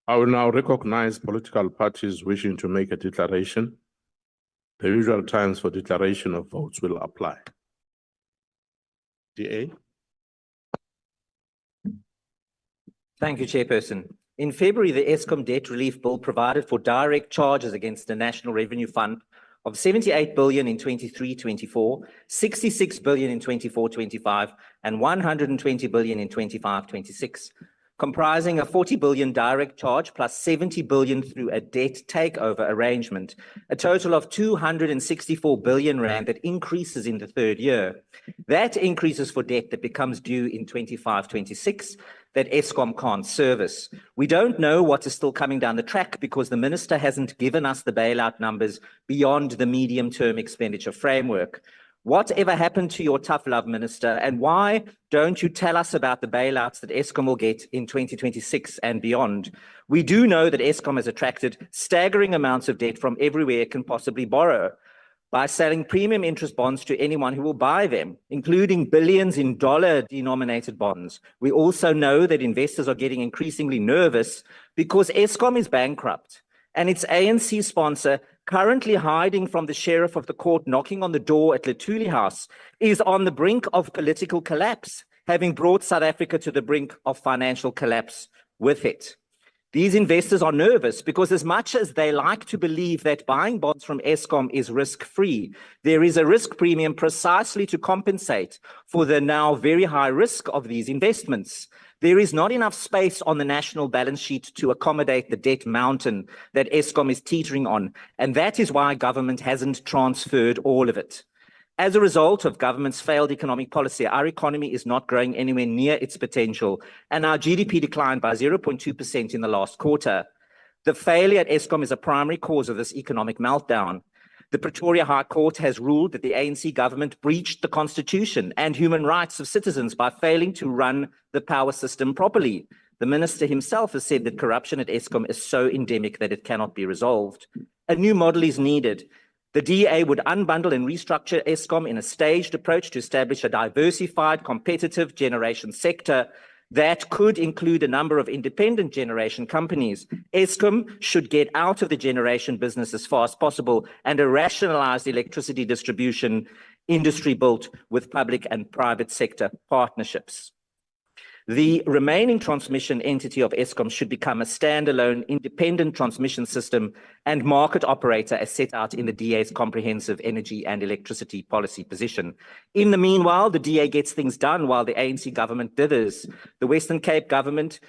I will now recognize political parties wishing to make a declaration. The usual times for declaration of votes will apply. DA. Thank you, Chairperson. In February, the Eskom debt relief bill provided for direct charges against the National Revenue Fund of 78 billion in 23-24, 66 billion in 24-25, and 120 billion in 25-26, comprising a 40 billion direct charge plus 70 billion through a debt takeover arrangement, a total of 264 billion rand that increases in the third year. That increases for debt that becomes due in 25-26 that Eskom can't service. We don't know what is still coming down the track because the minister hasn't given us the bailout numbers beyond the medium-term expenditure framework. Whatever happened to your tough love, Minister, and why don't you tell us about the bailouts that Eskom will get in 2026 and beyond? We do know that Eskom has attracted staggering amounts of debt from everywhere it can possibly borrow by selling premium interest bonds to anyone who will buy them, including billions in dollar-denominated bonds. We also know that investors are getting increasingly nervous because Eskom is bankrupt and its ANC sponsor, currently hiding from the sheriff of the court knocking on the door at Luthuli House, is on the brink of political collapse, having brought South Africa to the brink of financial collapse with it. These investors are nervous because as much as they like to believe that buying bonds from Eskom is risk-free, there is a risk premium precisely to compensate for the now very high risk of these investments. There is not enough space on the national balance sheet to accommodate the debt mountain that Eskom is teetering on, and that is why government hasn't transferred all of it. As a result of government's failed economic policy, our economy is not growing anywhere near its potential, and our GDP declined by 0.2% in the last quarter. The failure at Eskom is a primary cause of this economic meltdown. The Pretoria High Court has ruled that the ANC government breached the constitution and human rights of citizens by failing to run the power system properly. The minister himself has said that corruption at Eskom is so endemic that it cannot be resolved. A new model is needed. The DA would unbundle and restructure Eskom in a staged approach to establish a diversified, competitive generation sector that could include a number of independent generation companies. Eskom should get out of the generation business as far as possible and a rationalized electricity distribution industry built with public and private sector partnerships. The remaining transmission entity of Eskom should become a standalone independent transmission system and market operator as set out in the DA's comprehensive energy and electricity policy position. In the meanwhile, the DA gets things done while the ANC government dithers. The Western Cape government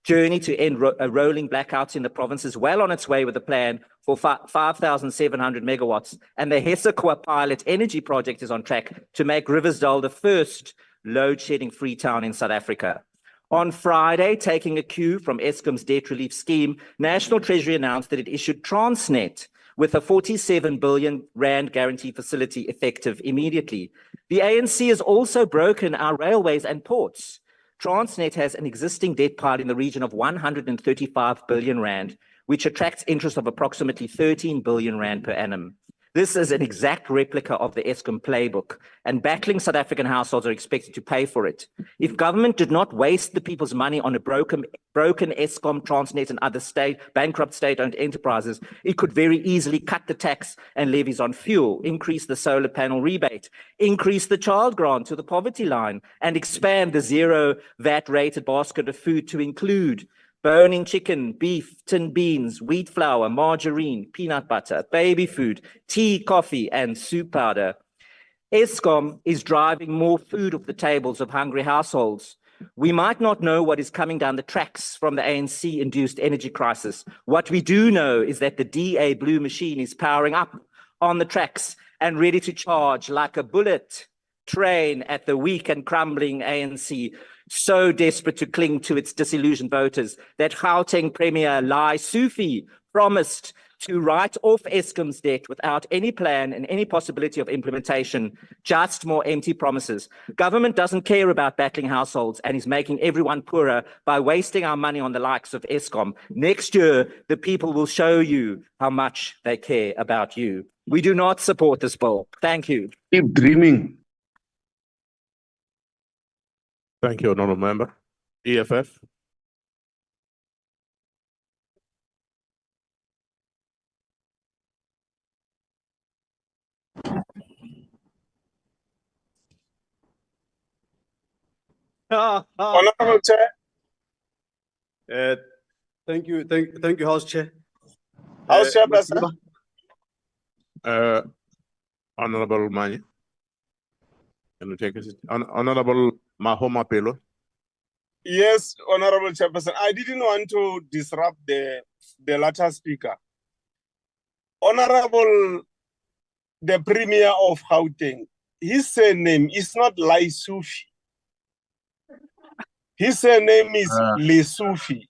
journey to end rolling blackouts in the province is well on its way with a plan for 5,700 megawatts, and the Hessequa pilot energy project is on track to make Riversdale the first load-shedding free town in South Africa. On Friday, taking a cue from Eskom's debt relief scheme, National Treasury announced that it issued Transnet with a 47 billion rand guarantee facility effective immediately. The ANC has also broken our railways and ports. Transnet has an existing debt pile in the region of 135 billion rand, which attracts interest of approximately 13 billion rand per annum. This is an exact replica of the Eskom playbook, and battling South African households are expected to pay for it. If government did not waste the people's money on a broken Eskom, Transnet, and other bankrupt state-owned enterprises, it could very easily cut the tax and levies on fuel, increase the solar panel rebate, increase the child grant to the poverty line, and expand the zero VAT rated basket of food to include bone-in chicken, beef, tinned beans, wheat flour, margarine, peanut butter, baby food, tea, coffee, and soup powder. Eskom is driving more food off the tables of hungry households. We might not know what is coming down the tracks from the ANC-induced energy crisis. What we do know is that the DA blue machine is powering up on the tracks and ready to charge like a bullet train at the weak and crumbling ANC, so desperate to cling to its disillusioned voters that Gauteng Premier Lai Sufi promised to write off Eskom's debt without any plan and any possibility of implementation, just more empty promises. Government doesn't care about battling households and is making everyone poorer by wasting our money on the likes of Eskom. Next year, the people will show you how much they care about you. We do not support this bill. Thank you. Keep dreaming. Thank you, Honourable Member. EFF. Honorable Chair, Thank you, House Chair. House Chairperson. Madiba. Honorable Mani. Can you take a seat? Honorable Mahoma Pelo. Yes, Honorable Chairperson. I didn't want to disrupt the latter speaker. Honorable, the Premier of Gauteng, his surname is not Laisufi. His surname is Lesufi.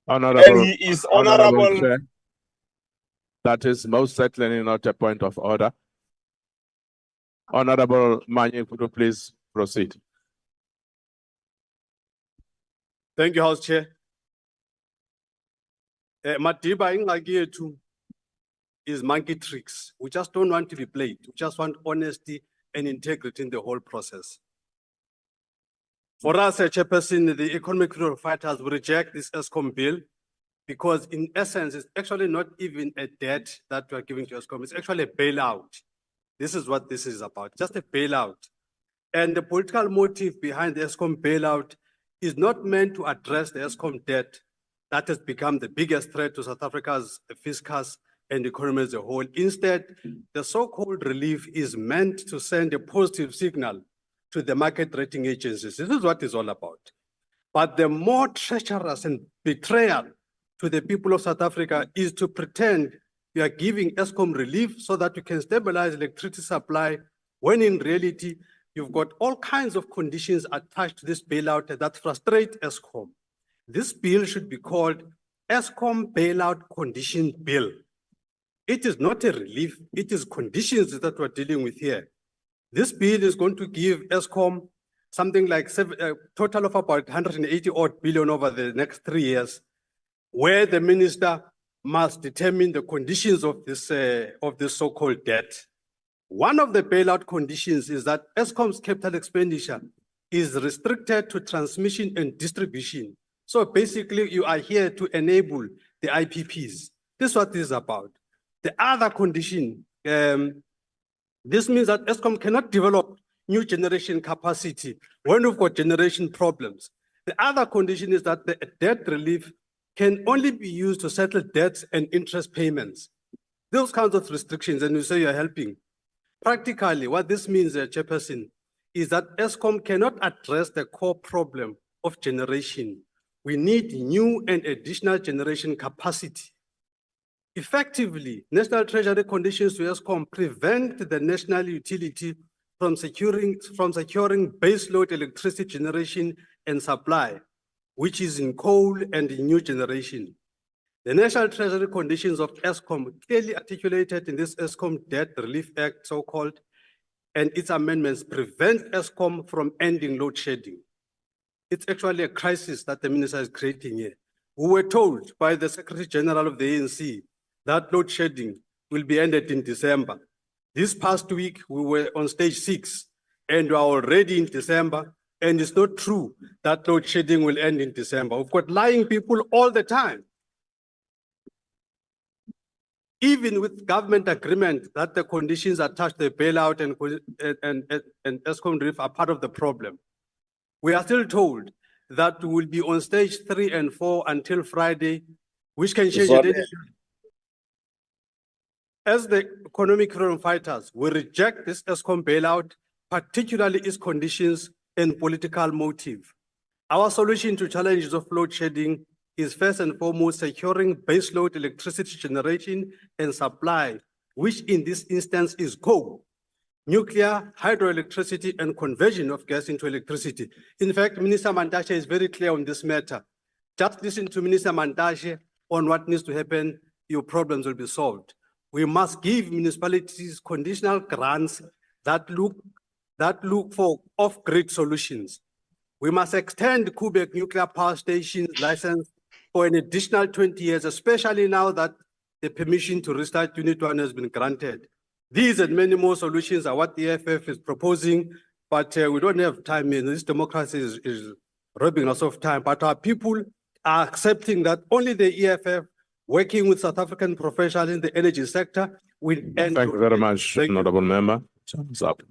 Honorable, And he is Honorable. Chair, that is most certainly not a point of order. Honorable Mani, could you please proceed? Thank you, House Chair. Madiba Ingagetu is monkey tricks. We just don't want to be played. We just want honesty and integrity in the whole process. For us, Chairperson, the Economic Freedom Fighters will reject this ESCOM bill because in essence, it's actually not even a debt that we are giving to ESCOM. It's actually a bailout. This is what this is about, just a bailout. And the political motive behind the ESCOM bailout is not meant to address the ESCOM debt that has become the biggest threat to South Africa's fiscus and economy as a whole. Instead, the so-called relief is meant to send a positive signal to the market rating agencies. This is what it's all about. But the more treacherous and betrayal to the people of South Africa is to pretend you are giving ESCOM relief so that you can stabilize electricity supply, when in reality, you've got all kinds of conditions attached to this bailout that frustrate ESCOM. This bill should be called ESCOM Bailout Condition Bill. It is not a relief, it is conditions that we're dealing with here. This bill is going to give ESCOM something like a total of about 180 odd billion over the next 3 years, where the minister must determine the conditions of this so-called debt. One of the bailout conditions is that ESCOM's capital expenditure is restricted to transmission and distribution. So basically, you are here to enable the IPPs. This is what this is about. The other condition, this means that ESCOM cannot develop new generation capacity when we've got generation problems. The other condition is that the debt relief can only be used to settle debts and interest payments. Those kinds of restrictions, and you say you're helping. Practically, what this means, Chairperson, is that ESCOM cannot address the core problem of generation. We need new and additional generation capacity. Effectively, National Treasury conditions to ESCOM prevent the national utility from securing baseload electricity generation and supply, which is in coal and in new generation. The National Treasury conditions of ESCOM clearly articulated in this ESCOM Debt Relief Act, so-called, and its amendments prevent ESCOM from ending load shedding. It's actually a crisis that the minister is creating here. We were told by the Secretary General of the ANC that load shedding will be ended in December. This past week, we were on stage 6 and we are already in December, and it's not true that load shedding will end in December. We've got lying people all the time. Even with government agreement that the conditions attached to the bailout and ESCOM relief are part of the problem, we are still told that we will be on stage 3 and 4 until Friday, which can change at any time. As the Economic Freedom Fighters, we reject this ESCOM bailout, particularly its conditions and political motive. Our solution to challenges of load shedding is first and foremost securing baseload electricity generation and supply, which in this instance is coal, nuclear, hydroelectricity, and conversion of gas into electricity. In fact, Minister Mantashe is very clear on this matter. Just listen to Minister Mantashe on what needs to happen, your problems will be solved. We must give municipalities conditional grants that look for off-grid solutions. We must extend Kubeck Nuclear Power Station's license for an additional 20 years, especially now that the permission to restart Unit 1 has been granted. These and many more solutions are what the EFF is proposing, but we don't have time. This democracy is robbing us of time, but our people are accepting that only the EFF, working with South African professionals in the energy sector, will end. Thank you very much, Thank you. Honorable Member. Time's up.